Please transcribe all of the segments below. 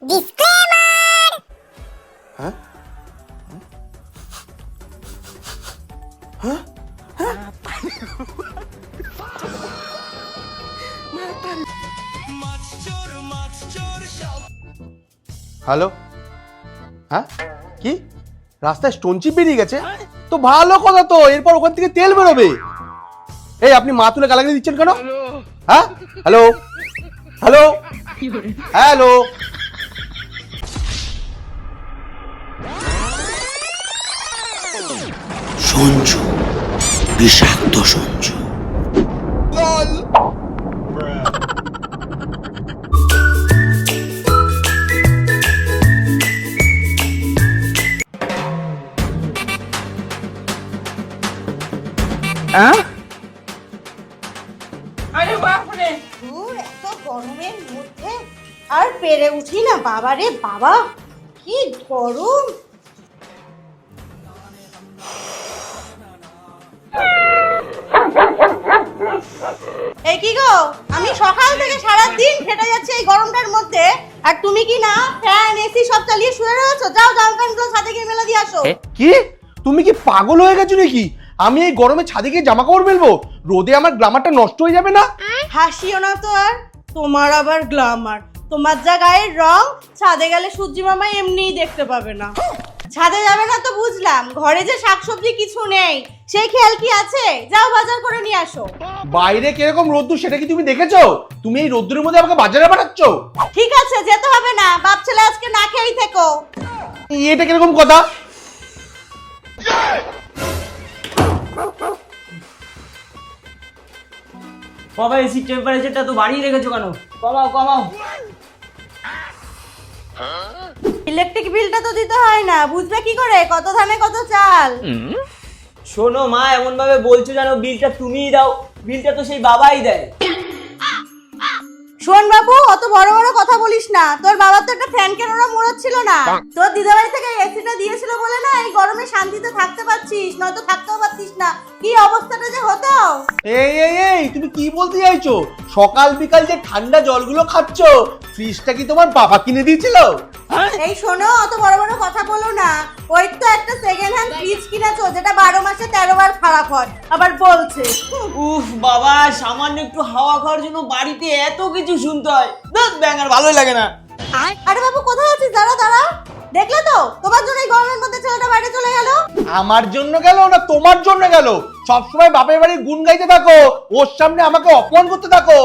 Disclaimer. হ্যাঁ হ্যাঁ hello, হ্যাঁ কি রাস্তায় স্টোন চিপ বেরিয়ে গেছে? তো ভালো কথা তো, এরপর ওখান থেকে তেল বেরোবে। এই আপনি মা তুলে গালাগালি দিচ্ছেন কেন? হ্যাঁ হ্যালো হ্যালো হ্যালো, সঞ্জু, বিষাক্ত সঞ্জু। আরে বাপরে, দূর এত গরমের মধ্যে আর পেরে উঠি না বাবারে বাবা, কি গরম। এই কি গো, আমি সকাল থেকে সারা দিন খেটে যাচ্ছি এই গরমটার মধ্যে, আর তুমি কি না ফ্যান এসি সব চালিয়ে শুয়ে রয়েছো? যাও জামা প্যান্টগুলো ছাদে গিয়ে মেলে দিয়ে আসো। কি তুমি কি পাগল হয়ে গেছো নাকি? আমি এই গরমে ছাদে গিয়ে জামা কাপড় মেলবো? রোদে আমার গ্লামারটা নষ্ট হয়ে যাবে না? হাসিও না তো আর, তোমার আবার গ্ল্যামার। তোমার যা গায়ের রং, ছাদে গেলে সূর্যি মামা এমনিই দেখতে পাবে না। ছাদে যাবে না তো বুঝলাম, ঘরে যে শাকসবজি কিছু নেই সেই খেয়াল কি আছে? যাও বাজার করে নিয়ে আসো। বাইরে কিরকম রোদ্দুর সেটা কি তুমি দেখেছো? তুমি এই রোদ্দুরের মধ্যে আমাকে বাজারে পাঠাচ্ছ? ঠিক আছে, যেতে হবে না, বাপ ছেলে আজকে না খেয়েই থেকো। এটা কিরকম কথা? বাবা এসির টেম্পারেচারটা তো বাড়িয়ে রেখেছো কেন? কমাও কমাও। ইলেকট্রিক বিলটা তো দিতে হয় না, বুঝবে কি করে কত ধানে কত চাল? শোনো মা, এমন ভাবে বলছো যেন বিলটা তুমিই দাও। বিলটা তো সেই বাবাই দেয়। শোন বাবু, অত বড় বড় কথা বলিস না। তোর বাবার তো একটা ফ্যান কেনারও মুরত ছিল না। তোর দিদাবাড়ি থেকে এসিটা দিয়েছিল বলে না এই গরমে শান্তিতে থাকতে পারছিস, নয়তো থাকতেও পারতিস না। কি অবস্থাটা যে হতো। এই এই এই তুমি কি বলতে চাইছো? সকাল বিকাল যে ঠান্ডা জলগুলো খাচ্ছো, ফ্রিজটা কি তোমার বাবা কিনে দিয়েছিল? এই শোনো, অত বড় বড় কথা বলো না। ওই তো একটা সেকেন্ড হ্যান্ড ফ্রিজ কিনেছো যেটা 12 মাসে 13 বার খারাপ হয়, আবার বলছে। উফ বাবা, সামান্য একটু হাওয়া খাওয়ার জন্য বাড়িতে এত কিছু শুনতে হয়। ধুৎ, ব্যাঙ আর ভালোই লাগে না। আরে বাবু কোথায় আছিস? দাঁড়া দাঁড়া, দেখলে তো তোমার জন্য এই গরমের মধ্যে ছেলেটা বাইরে চলে গেল। আমার জন্য গেল না তোমার জন্য গেল? সবসময় বাপের বাড়ির গুণ গাইতে থাকো, ওর সামনে আমাকে অপমান করতে থাকো।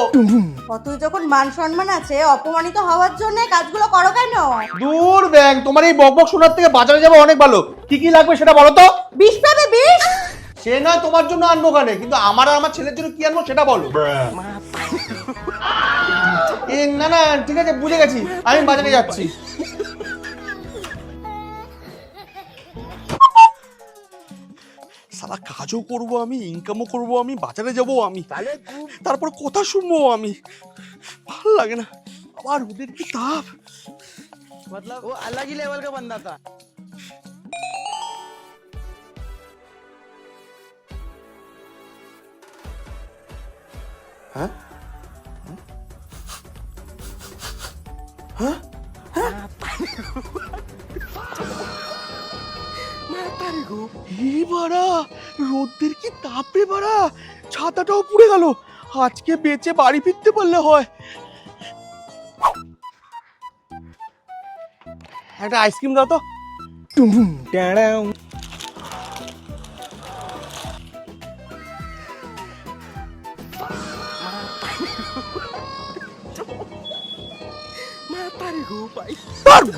তুই যখন মান সম্মান আছে, অপমানিত হওয়ার জন্য কাজগুলো করো কেন? দূর ব্যাং, তোমার এই বকবক শোনার থেকে বাজারে যাবো অনেক ভালো। কি কি লাগবে সেটা বলো তো। বিষ পাবে বিষ? সে নয় তোমার জন্য আনবো ওখানে, কিন্তু আমার আর আমার ছেলের জন্য কি আনবো সেটা বলো। না না ঠিক আছে, বুঝে গেছি, আমি বাজারে যাচ্ছি। সারা কাজও করবো আমি, ইনকামও করবো আমি, বাজারে যাবো আমি, তারপর কথা শুনবো আমি। ভালো লাগে না, আবার ওদের কি তাপ। मतलब वो अलग ही लेवल का बंदा था। হ্যাঁ হ্যাঁ হ্যাঁ বাড়া, রোদ্দের কি তাপ রে বাড়া, ছাতাটাও পুড়ে গেল। আজকে বেঁচে বাড়ি ফিরতে পারলে হয়। একটা আইসক্রিম দাও তো।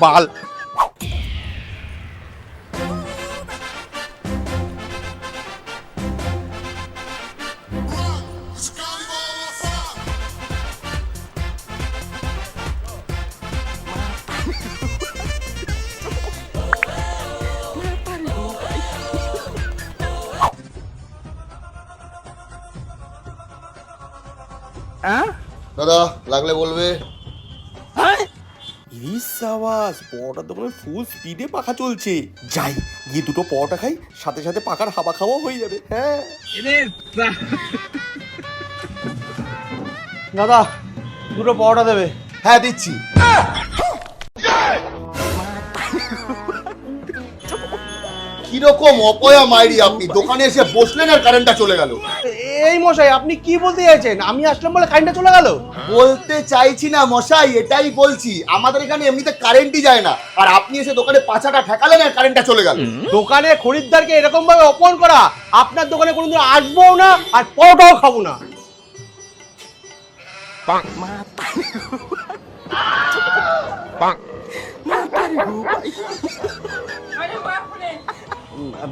বাল দাদা লাগলে বলবে। ইসাবাস, পরোটার দোকানে ফুল স্পিডে পাখা চলছে। যাই গিয়ে দুটো পরোটা খাই, সাথে সাথে পাখার হাওয়া খাওয়া হয়ে যাবে। হ্যাঁ দাদা, দুটো পরোটা দেবে? হ্যাঁ দিচ্ছি। কিরকম অপয়া মাইরি আপনি, দোকানে এসে বসলেন আর কারেন্টটা চলে গেল। এই মশাই আপনি কি বলতে চাইছেন? আমি আসলাম বলে কারেন্টটা চলে গেল? বলতে চাইছি না মশাই, এটাই বলছি, আমাদের এখানে এমনিতে কারেন্টই যায় না, আর আপনি এসে দোকানে পাছাটা ঠেকালেন আর কারেন্টটা চলে গেল। দোকানে খরিদ্দারকে এরকম ভাবে অপমান করা, আপনার দোকানে কোনোদিন আসবো না আর পরোটাও খাবো না।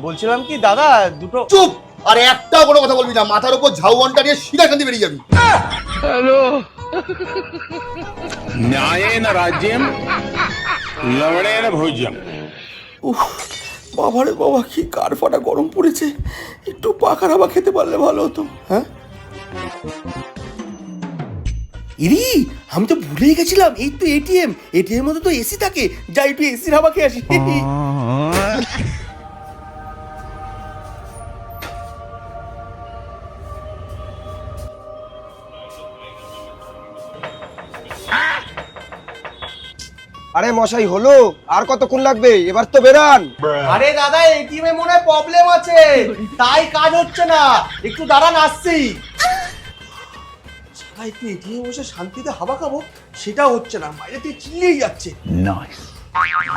বলছিলাম কি দাদা, দুটো চুপ! আর একটাও কোনো কথা বলবি না, মাথার উপর ঝাউবনটা নিয়ে সিধা এখান থেকে বেরিয়ে যাবি। न्यायेन राज्यम लवणेन भोज्यम। বাবারে বাবা, কি কার ফাটা গরম পড়েছে, একটু পাখার হাওয়া খেতে পারলে ভালো হতো। হ্যাঁ ইরি, আমি তো ভুলেই গেছিলাম, এই তো এটিএম, এটিএম মধ্যে তো এসি থাকে, যাই একটু এসির হাওয়া খেয়ে আসি। আরে মশাই হলো, আর কতক্ষণ লাগবে, এবার তো বেরান। আরে দাদা এটিএম এ মনে হয় প্রবলেম আছে, তাই কাজ হচ্ছে না, একটু দাঁড়ান আসছি। সারা একটু এটিএম বসে শান্তিতে হাওয়া খাবো, সেটা হচ্ছে না, বাইরে থেকে চিল্লিয়ে যাচ্ছে।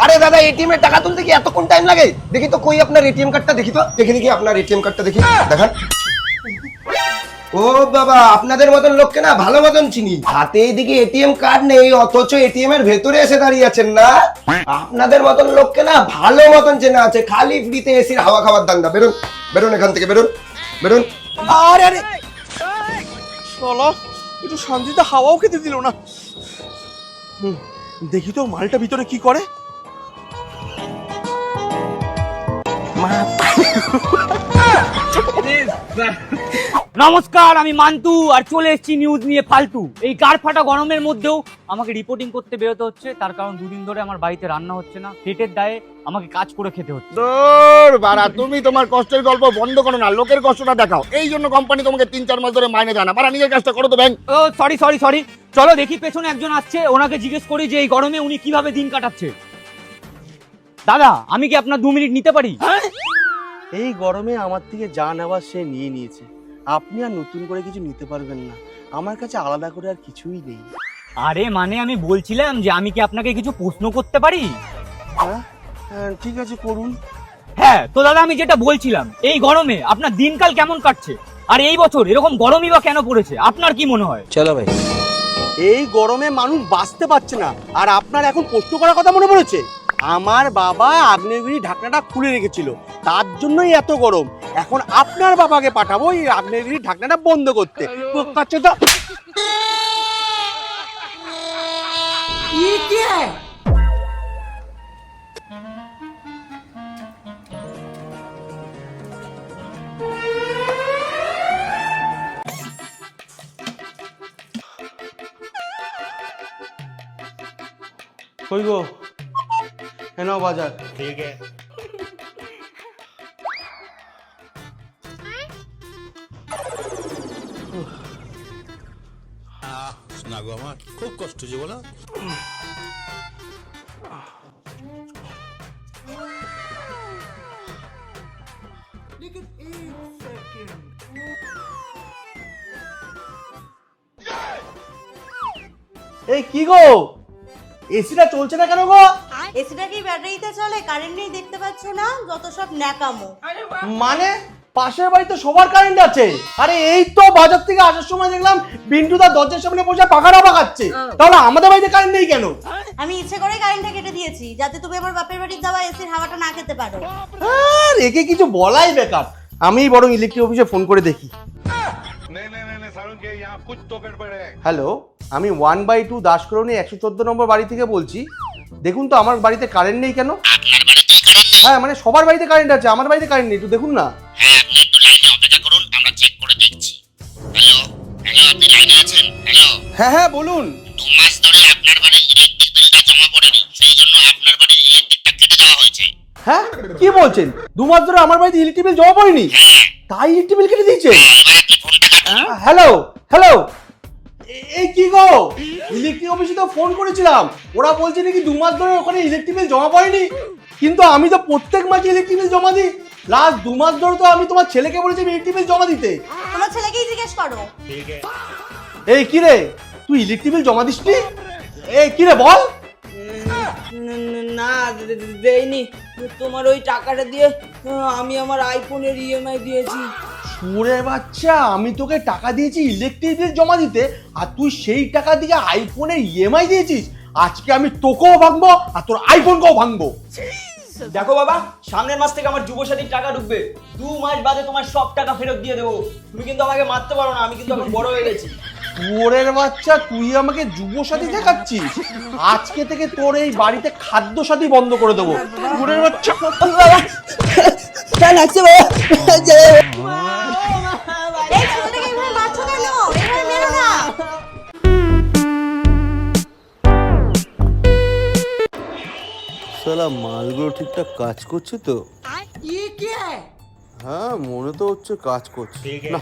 আরে দাদা এটিএম এর টাকা তুলতে কি এতক্ষণ টাইম লাগে? দেখি তো কই আপনার এটিএম কার্ডটা, দেখি তো, দেখি আপনার এটিএম কার্ডটা দেখি, দেখান। ও বাবা, আপনাদের মতন লোককে না ভালো মতন চিনি, হাতে এইদিকে এটিএম কার্ড নেই, অথচ এটিএম এর ভেতরে এসে দাঁড়িয়ে আছেন না। আপনাদের মতন লোককে না ভালো মতন চেনা আছে, খালি ফ্রিতে এসির হাওয়া খাওয়ার দান্দা। বেরোন বেরোন এখান থেকে, বেরোন বেরোন। আরে আরে চলো, একটু শান্তিতে হাওয়াও খেতে দিল না। দেখি তো মালটা ভিতরে কি করে। নমস্কার, আমি মান্তু আর চলে এসেছি নিউজ নিয়ে ফালতু। এই গার ফাটা গরমের মধ্যেও আমাকে রিপোর্টিং করতে বেরোতে হচ্ছে, তার কারণ দুদিন ধরে আমার বাড়িতে রান্না হচ্ছে না, পেটের দায়ে আমাকে কাজ করে খেতে হচ্ছে। দূর বাড়া, তুমি তোমার কষ্টের গল্প বন্ধ করো না, লোকের কষ্টটা দেখাও। এই জন্য কোম্পানি তোমাকে 3-4 মাস ধরে মাইনে দেয় না, বাড়া নিজের কাজটা করো তো ব্যাংক। ও সরি সরি সরি, চলো দেখি পেছনে একজন আসছে, ওনাকে জিজ্ঞেস করি যে এই গরমে উনি কিভাবে দিন কাটাচ্ছে। দাদা, আমি কি আপনার 2 মিনিট নিতে পারি? এই গরমে আমার থেকে যা নেওয়ার সে নিয়ে নিয়েছে, আপনি আর নতুন করে কিছু নিতে পারবেন না, আমার কাছে আলাদা করে আর কিছুই নেই। আরে মানে আমি বলছিলাম যে আমি কি আপনাকে কিছু প্রশ্ন করতে পারি? হ্যাঁ ঠিক আছে করুন। হ্যাঁ তো দাদা, আমি যেটা বলছিলাম, এই গরমে আপনার দিনকাল কেমন কাটছে, আর এই বছর এরকম গরমই বা কেন পড়েছে, আপনার কি মনে হয়? চলো ভাই। এই গরমে মানুষ বাঁচতে পারছে না, আর আপনার এখন প্রশ্ন করার কথা মনে পড়েছে? আমার বাবা আগ্নেয়গিরি ঢাকনাটা খুলে রেখেছিল, তার জন্যই এত গরম। এখন আপনার বাবাকে পাঠাবো এই আগ্নেয়গিরি ঢাকনাটা বন্ধ করতে। কাছে তো কই গো, কেন বাজার? ঠিক আছে। শোনা গো, আমার খুব কষ্ট হচ্ছে বলো। এই কি গো, এসিটা চলছে না কেন গো? এসিটা কি ব্যাটারিতে চলে? কারেন্ট নেই দেখতে পাচ্ছ না? যত সব ন্যাকামো। মানে পাশের বাড়িতে সবার কারেন্ট আছে। আরে এই তো বাজার থেকে আসার সময় দেখলাম বিন্টু দা দরজার সামনে বসে পাখাটা পাকাচ্ছে, তাহলে আমাদের বাড়িতে কারেন্ট নেই কেন? আমি ইচ্ছে করে কারেন্টটা কেটে দিয়েছি যাতে তুমি আমার বাপের বাড়ির যাওয়া এসির হাওয়াটা না খেতে পারো। আর একে কিছু বলাই বেকার, আমি বরং ইলেকট্রিক অফিসে ফোন করে দেখি। হ্যালো, আমি 1/2 দাসকলোনি 114 নম্বর বাড়ি থেকে বলছি। দেখুন তো আমার বাড়িতে কারেন্ট নেই কেন? হ্যাঁ মানে সবার বাড়িতে কারেন্ট আছে, আমার বাড়িতে কারেন্ট নেই, একটু দেখুন না। হ্যাঁ, আপনি একটু লাইনে অপেক্ষা করুন, আমরা চেক করে দেখছি। হ্যালো হ্যালো, আপনি লাইনে আছেন? হ্যালো। হ্যাঁ হ্যাঁ বলুন। 2 মাস ধরে আপনার বাড়ির ইলেকট্রিক বিলটা জমা পড়েনি, সেই জন্য আপনার বাড়ির ইলেকট্রিকটা কেটে দেওয়া হয়েছে। হ্যাঁ কি বলছেন? 2 মাস ধরে আমার বাড়িতে ইলেকট্রিক বিল জমা পড়েনি, তাই ইলেকট্রিক বিল কেটে দিয়েছে? এবার আপনি ফোনটা কাটুন। হ্যালো হ্যালো, এই কি গো, ইলেকট্রিক অফিসে তো ফোন করেছিলাম, ওরা বলছে নাকি 2 মাস ধরে ওখানে ইলেকট্রিক বিল জমা পড়েনি। কিন্তু আমি তো প্রত্যেক মাসে ইলেকট্রিক বিল জমা দিই। লাস্ট 2 মাস ধরে তো আমি তোমার ছেলেকে বলেছি ইলেকট্রিক বিল জমা দিতে। তোমার ছেলেকেই জিজ্ঞেস করো। এই কি রে, তুই ইলেকট্রিক বিল জমা দিসনি? এই কি রে বল। না দেইনি, তোমার ওই টাকাটা দিয়ে আমি আমার আইফোনের ইএমআই দিয়েছি। সুরে বাচ্চা, আমি তোকে টাকা দিয়েছি ইলেকট্রিক বিল জমা দিতে আর তুই সেই টাকা দিয়ে আইফোনের ইএমআই দিয়েছিস। আজকে আমি তোকেও ভাঙবো আর তোর আইফোনকেও ভাঙবো। দেখো বাবা, সামনের মাস থেকে আমার যুবসাথীর টাকা ঢুকবে, 2 মাস বাদে তোমার সব টাকা ফেরত দিয়ে দেবো। তুমি কিন্তু আমাকে মারতে পারো না, আমি কিন্তু এখন বড় হয়ে গেছি। তোরের বাচ্চা, তুই আমাকে যুবসাথী দেখাচ্ছিস? আজকে থেকে তোর এই বাড়িতে খাদ্য সাথী বন্ধ করে দেবো। তোরের বাচ্চা, এই ছেলেটাকে এইভাবে মারছো কেন? এইভাবে মেরো না। শালা মালগুলো ঠিকঠাক কাজ করছে তো? হ্যাঁ, মনে তো হচ্ছে কাজ করছে। না,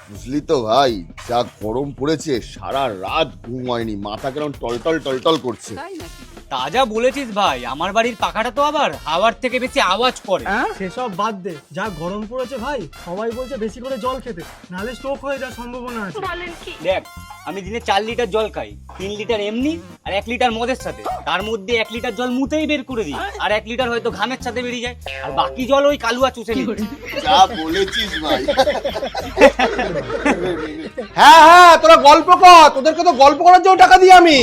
বুঝলি তো ভাই, যা গরম পড়েছে, সারা রাত ঘুম হয়নি, মাথা কেমন টলটল টলটল করছে। তাজা বলেছিস ভাই, আমার বাড়ির পাখাটা তো আবার হাওয়ার থেকে বেশি আওয়াজ করে। সেসব বাদ দে, যা গরম পড়েছে ভাই, সবাই বলছে বেশি করে জল খেতে, নাহলে স্ট্রোক হয়ে যাওয়ার সম্ভাবনা আছে। দেখ, আমি দিনে 4 লিটার জল খাই, 3 লিটার এমনি আর 1 লিটার মদের সাথে। তার মধ্যে 1 লিটার জল মুতেই বের করে দিই, আর 1 লিটার হয়তো ঘামের সাথে বেরিয়ে যায়, আর বাকি জল ওই কালুয়া চুষে নিই। যা বলেছিস ভাই। হ্যাঁ হ্যাঁ, তোরা গল্প কর, তোদেরকে তো গল্প করার জন্য টাকা দিই আমি।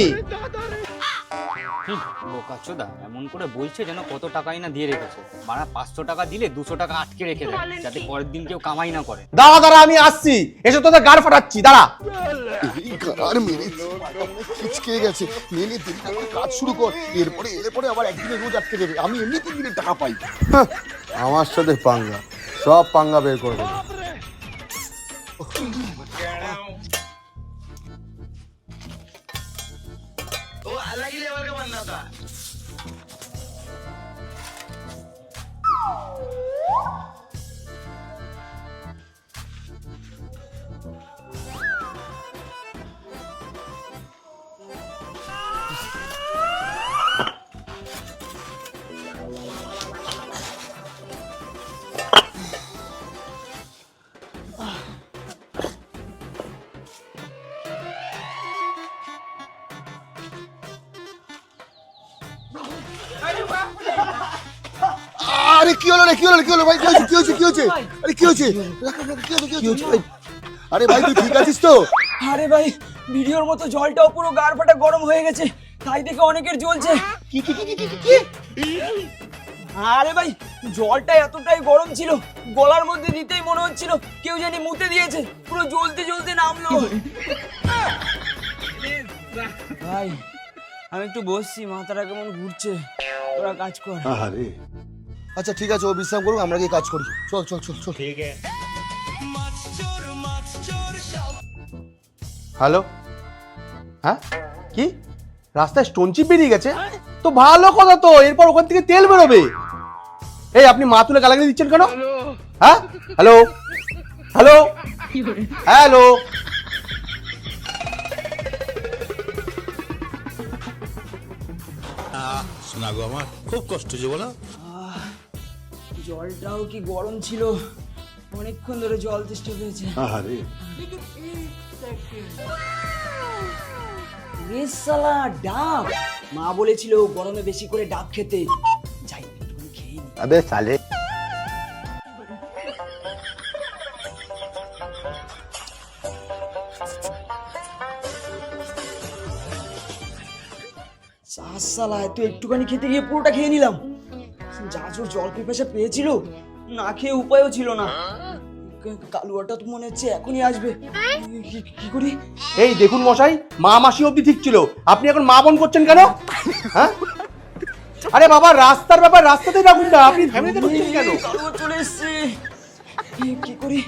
বোকাচোদা এমন করে বলছে যেন কত টাকাই না দিয়ে রেখেছে। মারা 500 টাকা দিলে 200 টাকা আটকে রেখে দেয়, যাতে পরের দিন কেউ কামাই না করে। দাঁড়া দাঁড়া, আমি আসছি, এসে তোদের গাড় ফাটাচ্ছি, দাঁড়া। এই গার মেরেছে, খিচকে গেছে। মেনে দিন কাজ শুরু কর, এরপরে এলে পরে আবার একদিনে রোজ আটকে দেবে। আমি এমনি 3 দিনের টাকা পাই। আমার সাথে পাঙ্গা, সব পাঙ্গা বের করে দেবো। আরে কি হলো রে, কি হলো রে, কি হলো ভাই? কি হয়েছে, কি হয়েছে, কি হয়েছে? আরে কি হয়েছে? কি হয়েছে ভাই? আরে ভাই, তুই ঠিক আছিস তো? আরে ভাই, ভিডিওর মতো জলটাও পুরো গাড় ফাটা গরম হয়ে গেছে, তাই দেখে অনেকের জ্বলছে। কি কি কি কি কি? আরে ভাই, জলটা এতটাই গরম ছিল, গলার মধ্যে দিতেই মনে হচ্ছিল কেউ জানি মুতে দিয়েছে, পুরো জ্বলতে জ্বলতে নামলো। ভাই, আমি একটু বসছি, মাথাটা কেমন ঘুরছে, তোরা কাজ কর। আরে আচ্ছা ঠিক আছে, ও বিশ্রাম করুক, আমরা গিয়ে কাজ করি। চল চল চল চল। হ্যালো, হ্যাঁ কি, রাস্তায় স্টোন চিপ বেরিয়ে গেছে? তো ভালো কথা তো, এরপর ওখান থেকে তেল বেরোবে। এই আপনি মা তুলে গালাগালি দিচ্ছেন কেন? হ্যাঁ, হ্যালো হ্যালো হ্যালো। শোনা গো আমার, খুব কষ্ট যে বলো। জলটাও কি গরম ছিল, অনেকক্ষণ ধরে জল তেষ্টা পেয়েছে। আরে রেসালা ডাব, মা বলেছিল গরমে বেশি করে ডাব খেতে। যাই একটুখানি খেয়ে নি। আবে সালে, সালা, এত একটুখানি খেতে গিয়ে পুরোটা খেয়ে নিলাম। যা জোর জল পিপাসা পেয়েছিল, না খেয়ে উপায়ও ছিল না। কালুয়াটা তো মনে হচ্ছে এখনই আসবে, কি করি? এই দেখুন মশাই, মা মাসি অব্দি ঠিক ছিল, আপনি এখন মা বোন করছেন কেন? হ্যাঁ, আরে বাবা, রাস্তার ব্যাপার রাস্তাতেই রাখুন না, আপনি ফ্যামিলিতে ঢুকছেন কেন? কালুয়া চলে এসছে, কি করি?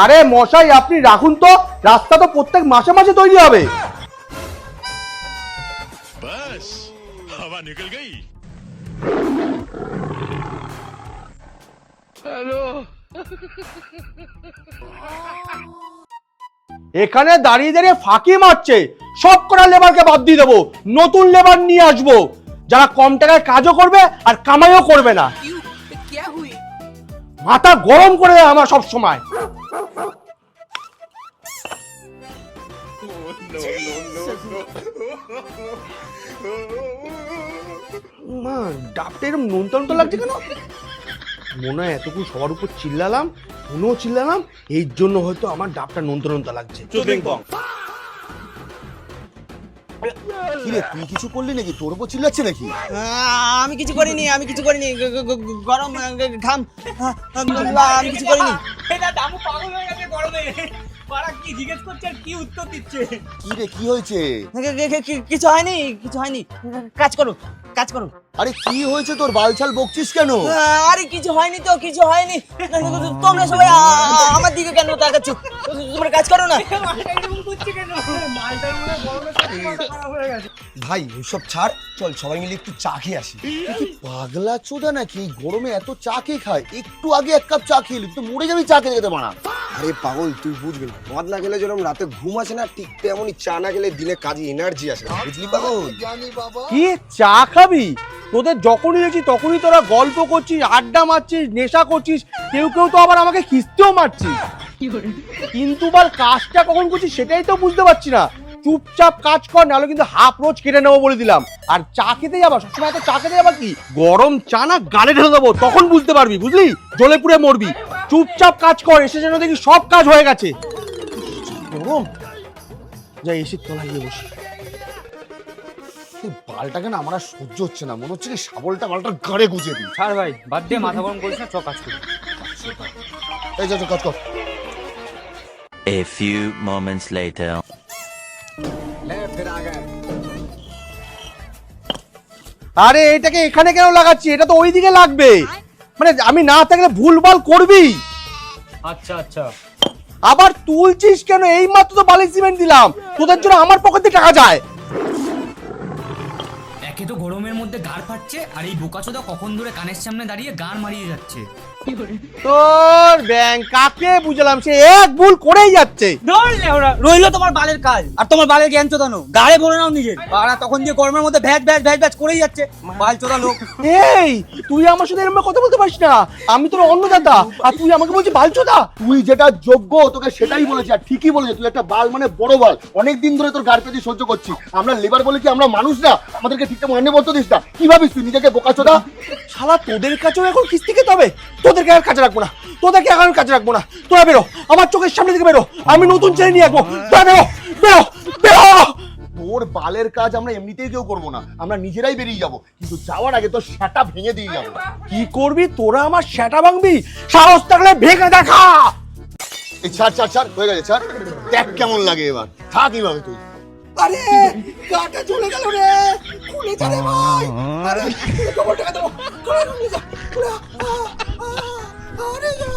আরে মশাই, আপনি রাখুন তো, রাস্তা তো প্রত্যেক মাসে মাসে তৈরি হবে। बस हवा निकल गई। এখানে দাঁড়িয়ে দাঁড়িয়ে ফাঁকি মারছে, সব কটা লেবারকে বাদ দিয়ে দেবো, নতুন লেবার নিয়ে আসবো যারা কম টাকায় কাজও করবে আর কামাইও করবে না। মাথা গরম করে দেয় আমার সব সময়। মা, ডাবটা এরকম নুনতন্ত লাগছে কেন? মনে হয় এতক্ষণ সবার উপর চিল্লালাম, ফোনও চিল্লালাম, এই জন্য হয়তো আমার ডাবটা নোনতা লাগছে। কি রে, তুই কিছু করলি নাকি? তোর উপর চিল্লাচ্ছে নাকি? আমি কিছু করিনি, গরম ঘাম, আমি কিছু করিনি। এটা দামু পাগল হয়ে গেছে গরমে। পাড়া কি জিজ্ঞেস করছে আর কি উত্তর দিচ্ছে? কি রে, কি হয়েছে? কিছু হয়নি, কাজ করো। আরে কি হয়েছে তোর? বালছাল বকছিস কেন? আরে কিছু হয়নি। তোমরা সবাই আমার দিকে কেন তাকাচ্ছ? তোমরা কাজ করো না। ভাই ওইসব ছাড়, চল সবাই মিলে একটু চা খেয়ে আসি। কি পাগলা চোদা নাকি? এই গরমে এত চা কে খায়? একটু আগে এক কাপ চা খেলি, তুই তো মরে যাবি চা খেতে খেতে মানা। আরে পাগল, তুই বুঝবি না, মদ না খেলে যেরকম রাতে ঘুম আসে না, ঠিক তেমনই চা না খেলে দিনে কাজে এনার্জি আসে, বুঝলি পাগল? জানি বাবা। কি চা খাবি? তোদের যখনই দেখছি তখনই তোরা গল্প করছিস, আড্ডা মারছিস, নেশা করছিস, কেউ তো আবার আমাকে খিস্তেও মারছিস। কিন্তু বল কাজটা কখন করছিস সেটাই তো বুঝতে পারছি না। চুপচাপ কাজ কর, নাহলে কিন্তু হাফ রোজ কেটে নেবো বলে দিলাম। আর চা খেতে যাবা, সবসময় এত চা খেতে যাবা কি? গরম চা না গালে ঢেলে দেবো, তখন বুঝতে পারবি, বুঝলি? জ্বলে পুড়ে মরবি। চুপচাপ কাজ কর, এসে যেন দেখি সব কাজ হয়ে গেছে। গরম, যাই এসে তলায় গিয়ে বসি। এই বালটাকে না আমার আর সহ্য হচ্ছে না, মনে হচ্ছে কি শাবলটা বালটার গাড়ে গুজে দিই। ছাড় ভাই, বাদ দিয়ে মাথা গরম করিস না, চ কাজ করি। এই যা কাজ কর। A few moments later. আরে এটাকে এখানে কেন লাগাচ্ছি? এটা তো ওইদিকে লাগবে। মানে আমি না থাকলে ভুলভাল করবি। আচ্ছা। আবার তুলছিস কেন? এই মাত্র তো বালি সিমেন্ট দিলাম, তোদের জন্য আমার পকেট থেকে টাকা যায়। একে তো গরমের মধ্যে গাড় ফাটছে, আর এই বোকাচোদা কখন ধরে কানের সামনে দাঁড়িয়ে গান মারিয়ে যাচ্ছে। তোর ব্যাংক কাকে বুঝলাম, সে এক ভুল করেই যাচ্ছে। রইলো তোমার বালের কাজ আর তোমার বালের জ্ঞান চোদানো। গাড়ে ভরে নাও নিজের। পাড়া তখন দিয়ে গরমের মধ্যে ভ্যাজ করেই যাচ্ছে, বাল চোদা লোক। এই তুই আমার সাথে এরকম কথা বলতে পারিস না। আমি তোর অন্নদাতা আর তুই আমাকে বলছিস বালচোদা। তুই যেটা যোগ্য তোকে সেটাই বলেছি, আর ঠিকই বলেছে। তুই একটা বাল মানে বড় বাল, অনেক দিন ধরে তোর গাড় পেতে সহ্য করছি। আমরা লেবার বলে কি আমরা মানুষ না? আমাদেরকে ঠিকঠাক মনে বলতে দিস না। কি ভাবিস তুই নিজেকে বোকাচোদা? শালা তোদের কাছেও এখন কিস্তি খেতে হবে। তোদেরকে আর কাজে রাখবো না, তোদেরকে এখন কাজে রাখবো না। তোরা বেরো, আমার চোখের সামনে থেকে বেরো। আমি নতুন ছেলে নিয়ে আসবো। তোরা বেরো বেরো বেরো। তোর বালের কাজ আমরা এমনিতেই কেউ করবো না, আমরা নিজেরাই বেরিয়ে যাবো। কিন্তু যাওয়ার আগে তোর সেটা ভেঙে দিয়ে যাবো। কি করবি তোরা? আমার সেটা ভাঙবি? সাহস থাকলে ভেঙে দেখা। এই ছাড় হয়ে গেছে, ছাড়। দেখ কেমন লাগে এবার, থাক এইভাবে তুই। আরে গাটা চলে গেল রে, খুলে যা রে ভাই। আরে কবর টাকা দেবো, খুলে যা, খুলে। আরে যা।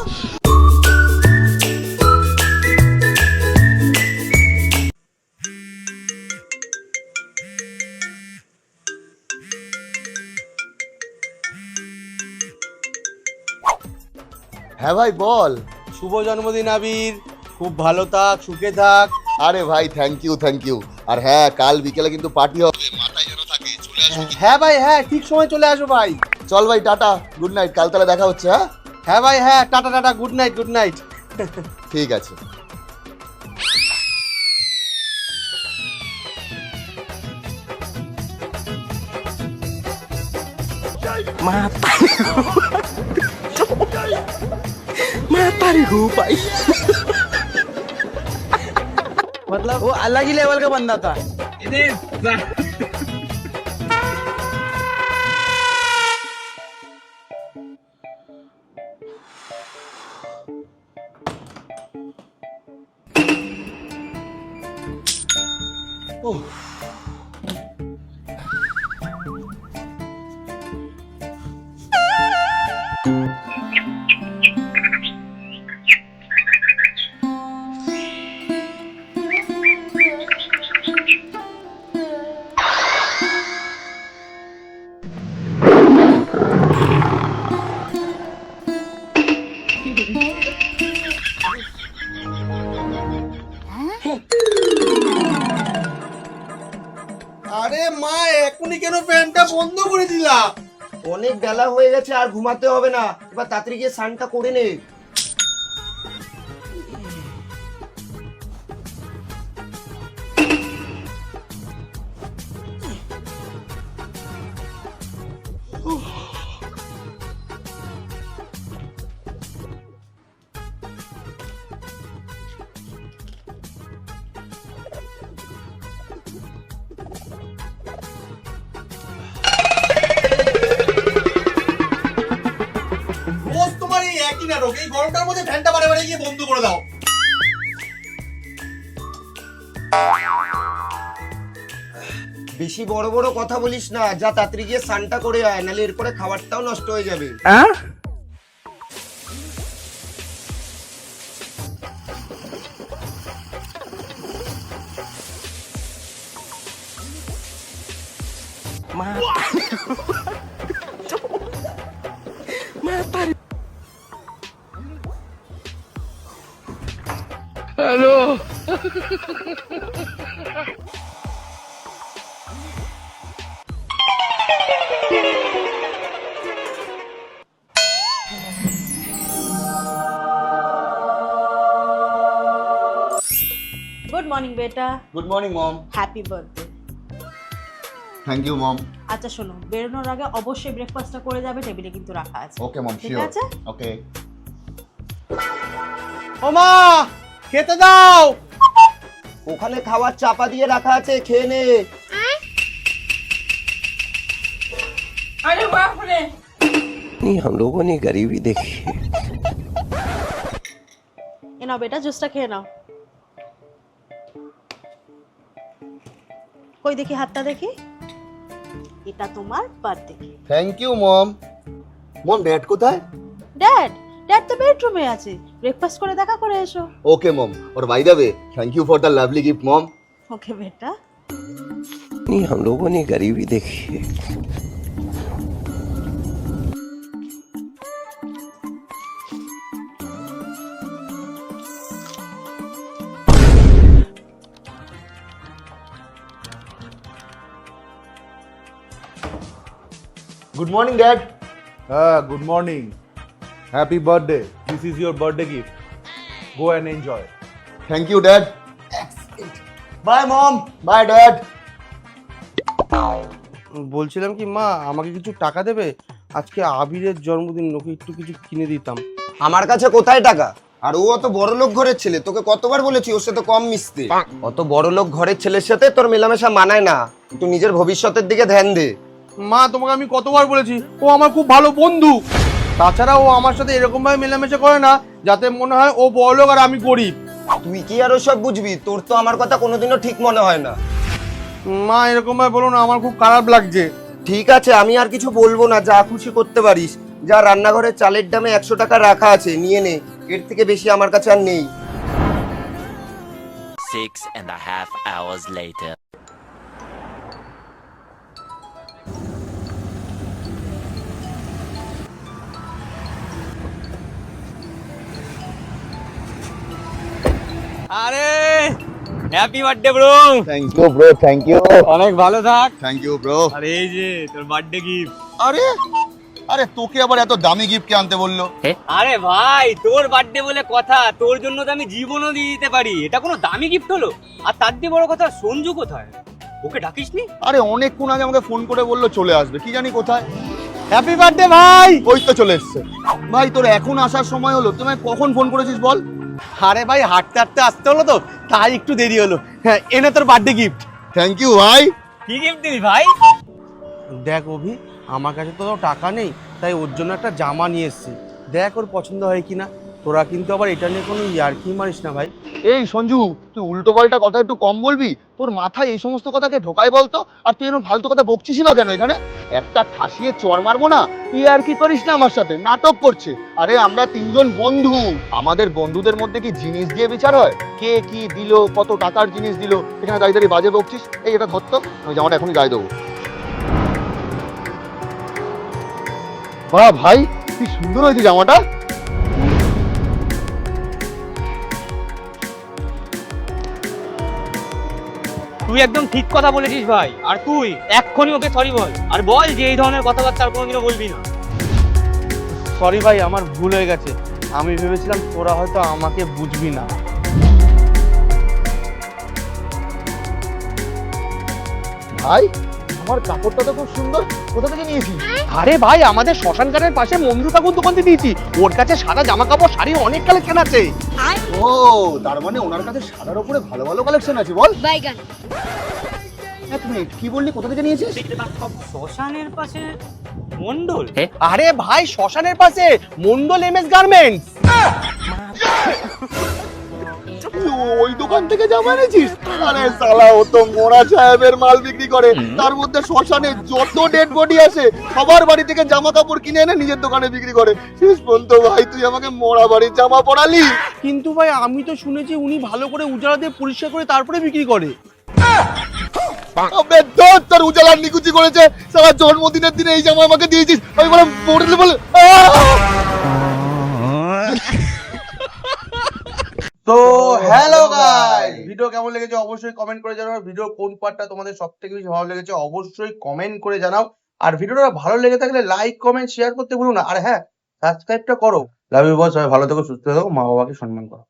হ্যাঁ ভাই বল। শুভ জন্মদিন আবির, খুব ভালো থাক, সুখে থাক। আরে ভাই থ্যাংক ইউ। আর হ্যাঁ, কাল বিকেলে কিন্তু পার্টি হবে, মাথায় যেন থাকে, চলে আসবি। হ্যাঁ ভাই, হ্যাঁ ঠিক সময় চলে আসবো ভাই। চল ভাই, টাটা, গুড নাইট, কাল তাহলে দেখা হচ্ছে। হ্যাঁ হ্যাঁ ভাই, হ্যাঁ টাটা, গুড নাইট। ঠিক আছে। मतलब वो अलग ही लेवल का बंदा था। এখনই কেন ফ্যানটা বন্ধ করে দিলা? অনেক বেলা হয়ে গেছে, আর ঘুমাতে হবে না, এবার তাড়াতাড়ি গিয়ে স্নানটা করে নে। রোজ তোমার এই একই নাটক, এই গরমটার মধ্যে ফ্যানটা বারে বারে গিয়ে বন্ধ করে দাও। বেশি বড় বড় কথা বলিস না, যা তাড়াতাড়ি গিয়ে স্নানটা করে আয়, নাহলে এরপরে খাবারটাও নষ্ট হয়ে যাবে। গুড মর্নিং বেটা, good morning mom. Happy birthday. Thank you mom. আচ্ছা শোনো, বেরোনোর আগে অবশ্যই ব্রেকফাস্টটা করে যাবে, টেবিলে কিন্তু রাখা আছে। ওকে মম, ঠিক শিওর। আছে? ওকে। ও মা, খেতে দাও। ওখানে খাবার চাপা দিয়ে রাখা আছে, খেয়ে নে। আরে বাপ রে, हम लोगों ने गरीबी देखी। এ নাও বেটা, জুসটা খেয়ে নাও। কই দেখি হাতটা দেখি, এটা তোমার birthday. Thank you mom. Mom, dad কোথায়? ড্যাড ড্যাড তো বেডরুমে আছে, ব্রেকফাস্ট করে দেখা করে এসো। Okay mom. और by the way, thank you for the lovely gift mom. Okay বেটা। हम लोगों ने गरीबी देखी। Good morning dad. Good morning, happy birthday, this is your birthday gift, go and enjoy. Thank you dad. Bye mom, bye dad. বলছিলাম কি মা, আমাকে কিছু টাকা দেবে? আজকে আবিরের জন্মদিন, ওকে একটু কিছু কিনে দিতাম। আমার কাছে কোথায় টাকা? আর ও অত বড় লোক ঘরের ছেলে, তোকে কতবার বলেছি ওর সাথে কম মিশতে। অত বড় লোক ঘরের ছেলের সাথে তোর মেলামেশা মানায় না, একটু নিজের ভবিষ্যতের দিকে ধ্যান দে। মা, তোমাকে আমি কতবার বলেছি, ও আমার খুব ভালো বন্ধু। তাছাড়া ও আমার সাথে এরকম ভাবে মেলামেশা করে না যাতে মনে হয় ও বড়লোক আর আমি গরিব। তুই কি আর ওসব বুঝবি? তোর তো আমার কথা কোনোদিনও ঠিক মনে হয় না। মা, এরকম ভাবে বলো না, আমার খুব খারাপ লাগছে। ঠিক আছে, আমি আর কিছু বলবো না, যা খুশি করতে পারিস। যা রান্নাঘরে চালের দামে 100 টাকা রাখা আছে, নিয়ে নে, এর থেকে বেশি আমার কাছে আর নেই। 6.5 hours later. আরে happy birthday bro. Thank you bro, thank you. অনেক ভালো থাক। Thank you bro. আরে এই যে তোর বার্থডে গিফট। আরে আরে তোকে আবার এত দামি গিফট কে আনতে বললো? আরে ভাই, তোর বার্থডে বলে কথা, তোর জন্য তো আমি জীবনও দিয়ে দিতে পারি, এটা কোনো দামি গিফট হলো? আর তার দিয়ে বড় কথা, সঞ্জু কোথায়? ওকে ডাকিসনি? আরে অনেকক্ষণ আগে আমাকে ফোন করে বললো চলে আসবে, কি জানি কোথায়। হ্যাপি বার্থডে ভাই। ওই তো চলে এসছে। ভাই তোর এখন আসার সময় হলো, তুমি কখন ফোন করেছিস বল? আরে ভাই, হাঁটতে হাঁটতে আসতে হলো তো, তাই একটু দেরি হলো। হ্যাঁ, এনে তোর বার্থডে গিফট। থ্যাংক ইউ ভাই। কি গিফট দিবি ভাই? দেখ অভি, আমার কাছে তো টাকা নেই, তাই ওর জন্য একটা জামা নিয়ে এসেছি, দেখ ওর পছন্দ হয় কিনা। তোরা কিন্তু আবার এটা নিয়ে কোনো ইয়ার্কি মারিস না ভাই। এই সঞ্জু, তুই উল্টো পাল্টা কথা একটু কম বলবি। তোর মাথায় এই সমস্ত কথাকে ঢোকায় বলতো? আর তুই এরকম ফালতু কথা বকছিস না কেন এখানে? একটা ঠাসিয়ে চড় মারবো না। তুই আর কি করিস না আমার সাথে, নাটক করছে। আরে আমরা 3 জন বন্ধু, আমাদের বন্ধুদের মধ্যে কি জিনিস দিয়ে বিচার হয়? কে কি দিল, কত টাকার জিনিস দিল, এখানে দাঁড়িয়ে দাঁড়িয়ে বাজে বকছিস। এই এটা ধরতো, আমি জামাটা এখনই গায়ে দেবো। বাহ ভাই, কি সুন্দর হয়েছে জামাটা। তুই তুই একদম ঠিক কথা বলেছিস ভাই, আর তুই এক্ষুনি ওকে সরি বল, আর বল যে এই ধরনের কথাবার্তা আর কোনোদিনও বলবি না। সরি ভাই, আমার ভুল হয়ে গেছে। আমি ভেবেছিলাম তোরা হয়তো আমাকে বুঝবি না। ভাই আমার কাপড়টা তো খুব সুন্দর, কোথা থেকে নিয়েছিস? আরে ভাই, আমাদের শ্মশান ঘাটের পাশে মঞ্জু কাকুর দোকান থেকে দিয়েছি। ওর কাছে সাদা জামা কাপড়, শাড়ি অনেক কালেকশন আছে। ও তার মানে ওনার কাছে সাদার উপরে ভালো ভালো কালেকশন আছে। বল এক মিনিট, কি বললি, কোথা থেকে নিয়েছিস? শ্মশানের পাশে মন্ডল? আরে ভাই, শ্মশানের পাশে মন্ডল এমএস গার্মেন্টস। ওই দোকান থেকে জামা এনেছিস? আরে শালা, ও তো মোড়া সাহেবের মাল বিক্রি করে। তার মধ্যে শ্মশানে যত ডেড বডি আসে সবার বাড়ি থেকে জামা কাপড় কিনে এনে নিজের দোকানে বিক্রি করে। শেষ পর্যন্ত ভাই তুই আমাকে মোড়া বাড়ির জামা পরালি। কিন্তু ভাই, আমি তো শুনেছি উনি ভালো করে উজালা দিয়ে পরিষ্কার করে তারপরে বিক্রি করে। আবে ধর, তোর উজালার নিকুচি করেছে। সারা জন্মদিনের দিনে এই জামা আমাকে দিয়েছিস, আমি বলে মরলে বলে। তো হ্যালো গাইস, ভিডিও কেমন লেগেছে অবশ্যই কমেন্ট করে জানাও। ভিডিও কোন পার্টটা তোমাদের সবথেকে বেশি ভালো লেগেছে অবশ্যই কমেন্ট করে জানাও। আর ভিডিওটা ভালো লেগে থাকলে লাইক কমেন্ট শেয়ার করতে ভুলো না। আর হ্যাঁ, সাবস্ক্রাইবটা করো। লাভ ইউ বস, সবাই ভালো থেকো, সুস্থ থেকো, মা বাবাকে সম্মান করো।